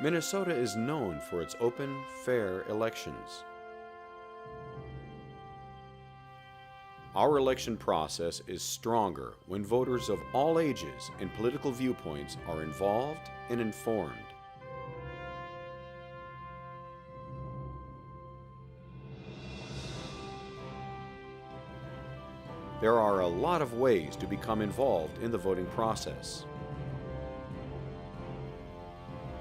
Minnesota is known for its open, fair elections. Our election process is stronger when voters of all ages and political viewpoints are involved and informed. There are a lot of ways to become involved in the voting process.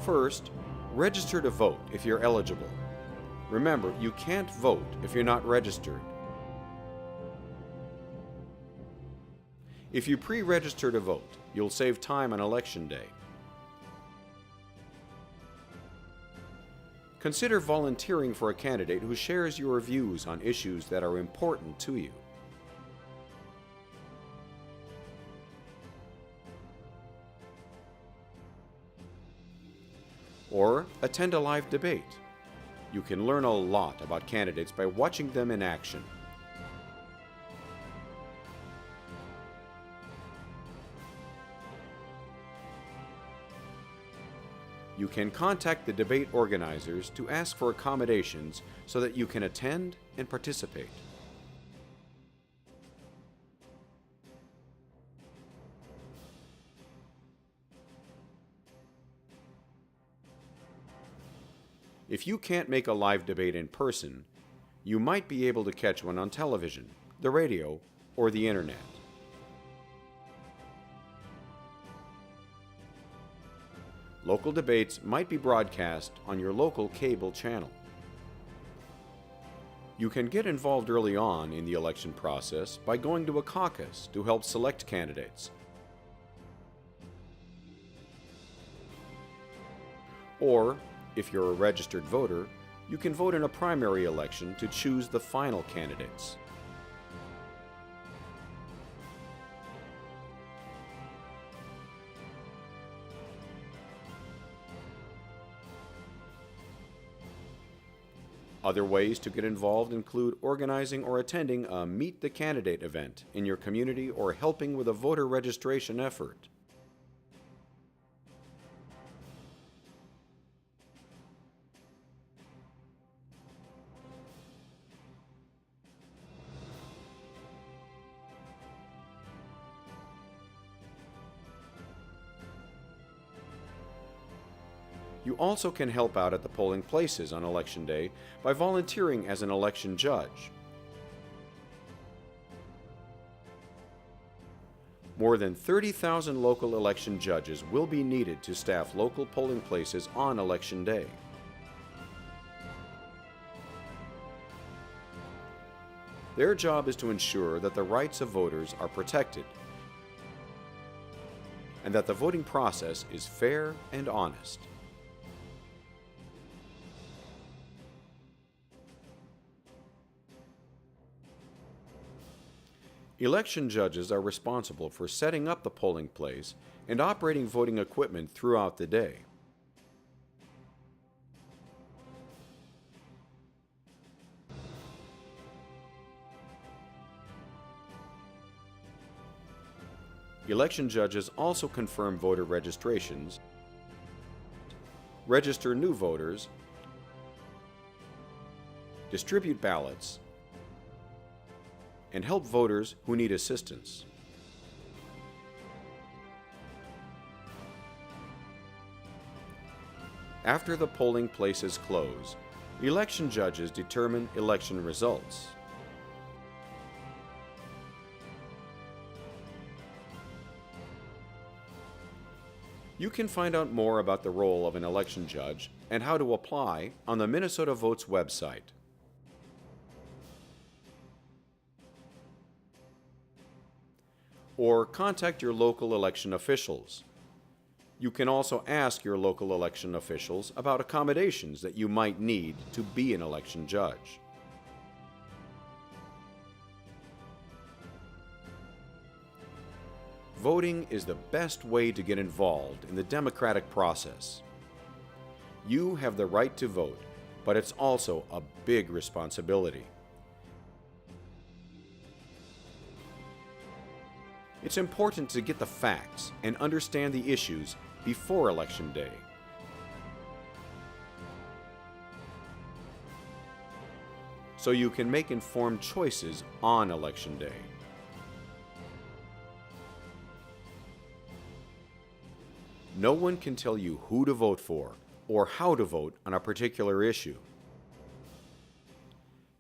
First, register to vote if you're eligible. Remember, you can't vote if you're not registered. If you pre-register to vote, you'll save time on Election Day. Consider volunteering for a candidate who shares your views on issues that are important to you. Or attend a live debate. You can learn a lot about candidates by watching them in action. You can contact the debate organizers to ask for accommodations so that you can attend and participate. If you can't make a live debate in person, you might be able to catch one on television, the radio, or the internet. Local debates might be broadcast on your local cable channel. You can get involved early on in the election process by going to a caucus to help select candidates. Or, if you're a registered voter, you can vote in a primary election to choose the final candidates. Other ways to get involved include organizing or attending a Meet the Candidate event in your community or helping with a voter registration effort. You also can help out at the polling places on Election Day by volunteering as an election judge. More than 30,000 local election judges will be needed to staff local polling places on Election Day. Their job is to ensure that the rights of voters are protected and that the voting process is fair and honest. Election judges are responsible for setting up the polling place and operating voting equipment throughout the day. Election judges also confirm voter registrations, register new voters, distribute ballots, and help voters who need assistance. After the polling places close, election judges determine election results. You can find out more about the role of an election judge and how to apply on the Minnesota Votes website. Or contact your local election officials. You can also ask your local election officials about accommodations that you might need to be an election judge. Voting is the best way to get involved in the democratic process. You have the right to vote, but it's also a big responsibility. It's important to get the facts and understand the issues before Election Day. so you can make informed choices on Election Day. No one can tell you who to vote for or how to vote on a particular issue.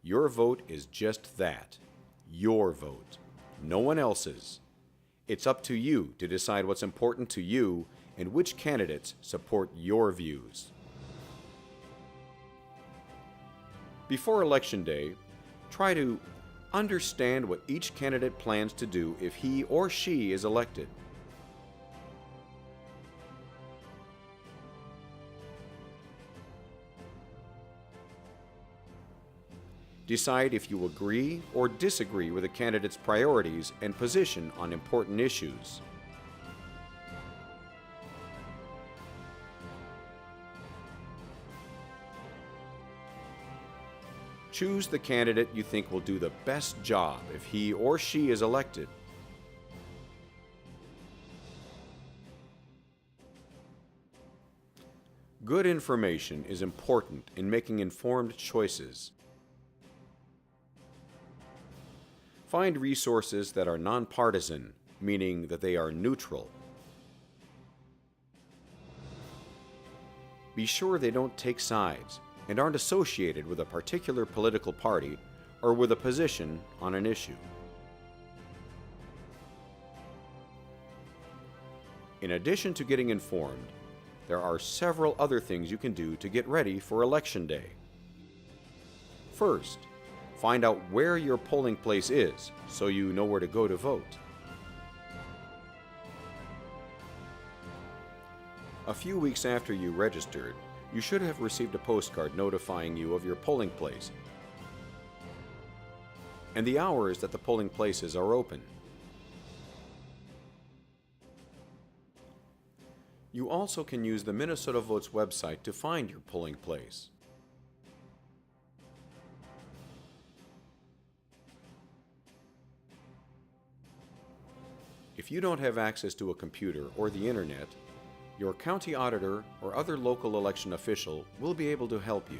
Your vote is just that, your vote, no one else's. It's up to you to decide what's important to you and which candidates support your views. Before Election Day, try to understand what each candidate plans to do if he or she is elected. Decide if you agree or disagree with a candidate's priorities and position on important issues. Choose the candidate you think will do the best job if he or she is elected. Good information is important in making informed choices. Find resources that are nonpartisan, meaning that they are neutral. Be sure they don't take sides and aren't associated with a particular political party or with a position on an issue. In addition to getting informed, there are several other things you can do to get ready for Election Day. First, find out where your polling place is so you know where to go to vote. A few weeks after you registered, you should have received a postcard notifying you of your polling place and the hours that the polling places are open. You also can use the Minnesota Votes website to find your polling place. If you don't have access to a computer or the internet, your county auditor or other local election official will be able to help you.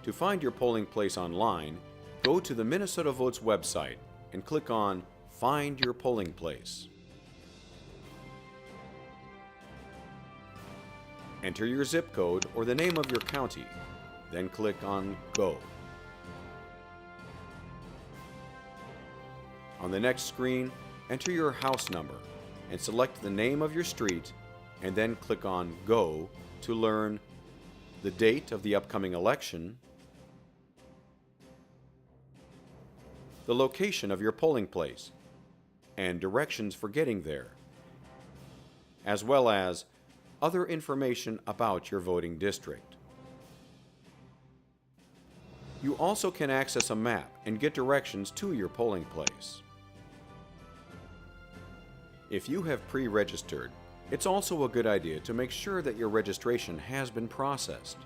To find your polling place online, go to the Minnesota Votes website and click on Find Your Polling Place. Enter your zip code or the name of your county, then click on Go. On the next screen, enter your house number and select the name of your street and then click on Go to learn the date of the upcoming election, the location of your polling place, and directions for getting there, as well as other information about your voting district. You also can access a map and get directions to your polling place. If you have pre-registered, it's also a good idea to make sure that your registration has been processed.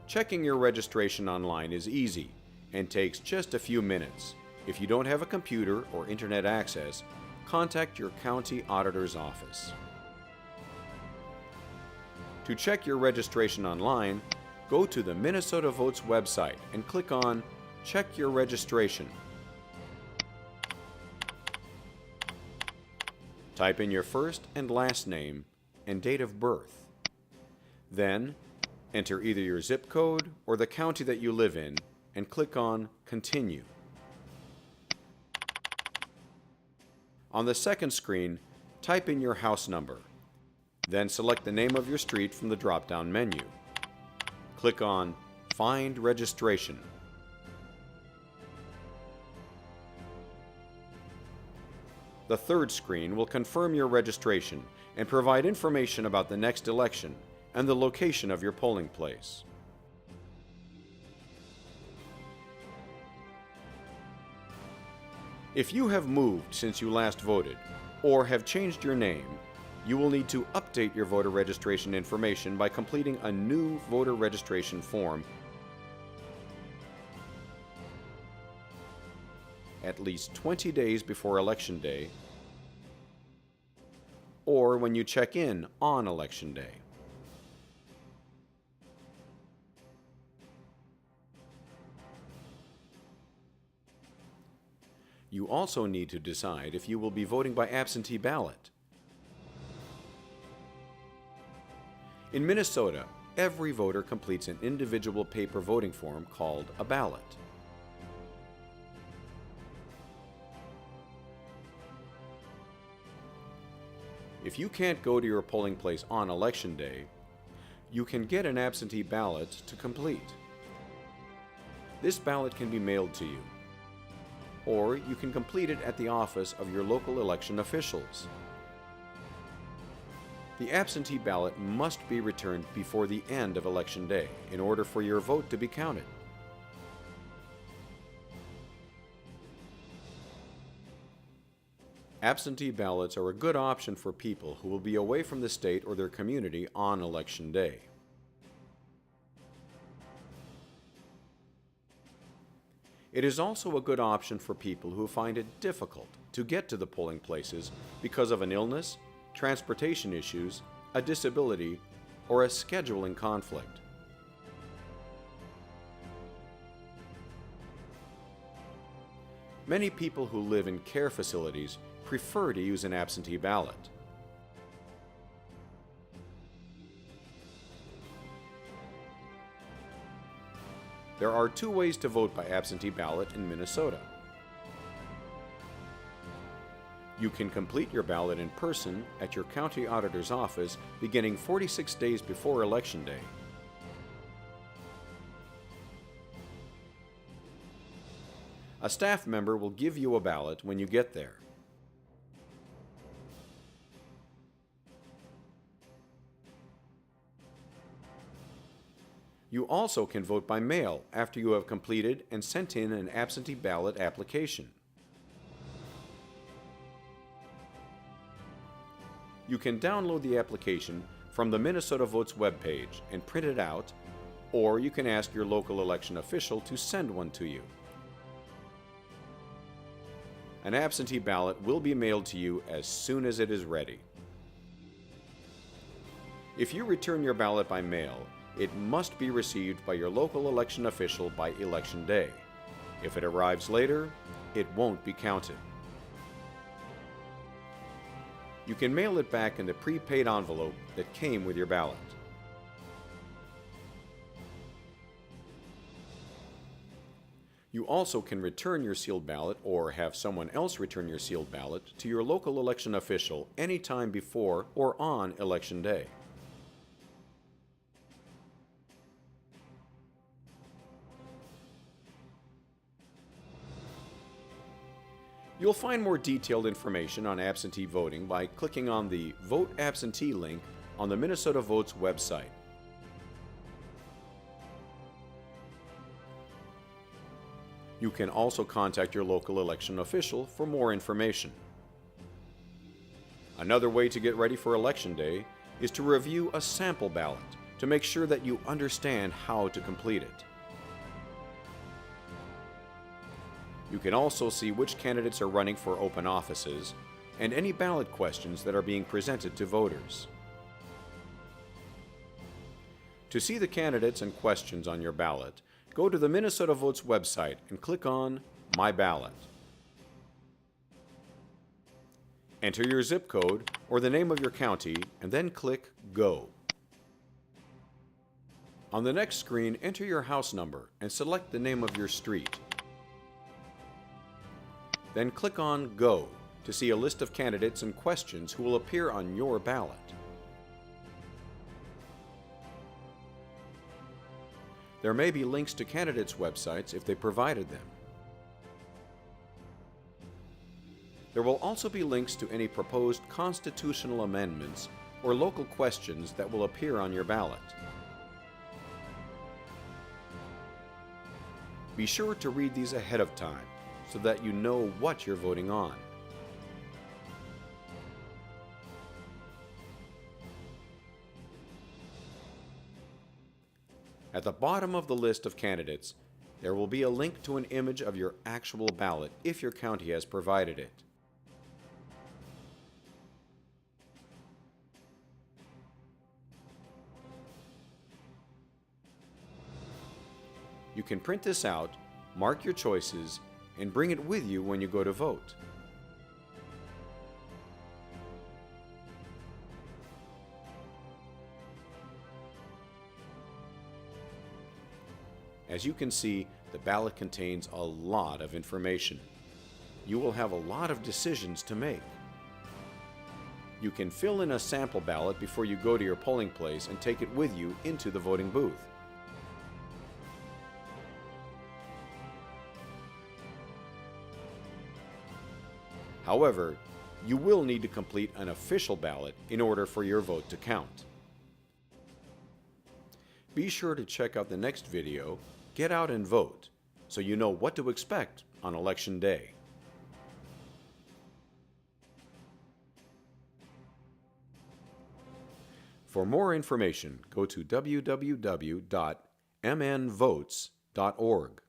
Checking your registration online is easy and takes just a few minutes. If you don't have a computer or internet access, contact your county auditor's office. To check your registration online, go to the Minnesota Votes website and click on Check Your Registration. Type in your first and last name and date of birth. Then, enter either your zip code or the county that you live in and click on Continue. On the second screen, type in your house number. Then select the name of your street from the drop-down menu. Click on Find Registration. The third screen will confirm your registration and provide information about the next election and the location of your polling place. If you have moved since you last voted or have changed your name, you will need to update your voter registration information by completing a new voter registration form at least 20 days before Election Day or when you check in on Election Day. You also need to decide if you will be voting by absentee ballot. In Minnesota, every voter completes an individual paper voting form called a ballot. If you can't go to your polling place on Election Day, you can get an absentee ballot to complete. This ballot can be mailed to you, or you can complete it at the office of your local election officials. The absentee ballot must be returned before the end of Election Day in order for your vote to be counted. Absentee ballots are a good option for people who will be away from the state or their community on Election Day. It is also a good option for people who find it difficult to get to the polling places because of an illness, transportation issues, a disability, or a scheduling conflict. Many people who live in care facilities prefer to use an absentee ballot. There are two ways to vote by absentee ballot in Minnesota. You can complete your ballot in person at your county auditor's office beginning 46 days before Election Day. A staff member will give you a ballot when you get there. You also can vote by mail after you have completed and sent in an absentee ballot application. You can download the application from the Minnesota Votes webpage and print it out, or you can ask your local election official to send one to you. An absentee ballot will be mailed to you as soon as it is ready. If you return your ballot by mail, it must be received by your local election official by Election Day. If it arrives later, it won't be counted. You can mail it back in the prepaid envelope that came with your ballot. You also can return your sealed ballot or have someone else return your sealed ballot to your local election official anytime before or on Election Day. You'll find more detailed information on absentee voting by clicking on the Vote Absentee link on the Minnesota Votes website. You can also contact your local election official for more information. Another way to get ready for Election Day is to review a sample ballot to make sure that you understand how to complete it. You can also see which candidates are running for open offices and any ballot questions that are being presented to voters. To see the candidates and questions on your ballot, go to the Minnesota Votes website and click on My Ballot. Enter your zip code or the name of your county and then click Go. On the next screen, enter your house number and select the name of your street. Then click on Go to see a list of candidates and questions who will appear on your ballot. There may be links to candidates' websites if they provided them. There will also be links to any proposed constitutional amendments or local questions that will appear on your ballot. Be sure to read these ahead of time so that you know what you're voting on. At the bottom of the list of candidates, there will be a link to an image of your actual ballot if your county has provided it. You can print this out, mark your choices, and bring it with you when you go to vote. As you can see, the ballot contains a lot of information. You will have a lot of decisions to make. You can fill in a sample ballot before you go to your polling place and take it with you into the voting booth. However, you will need to complete an official ballot in order for your vote to count. Be sure to check out the next video, Get Out and Vote, so you know what to expect on Election Day. For more information, go to www.mnvotes.org.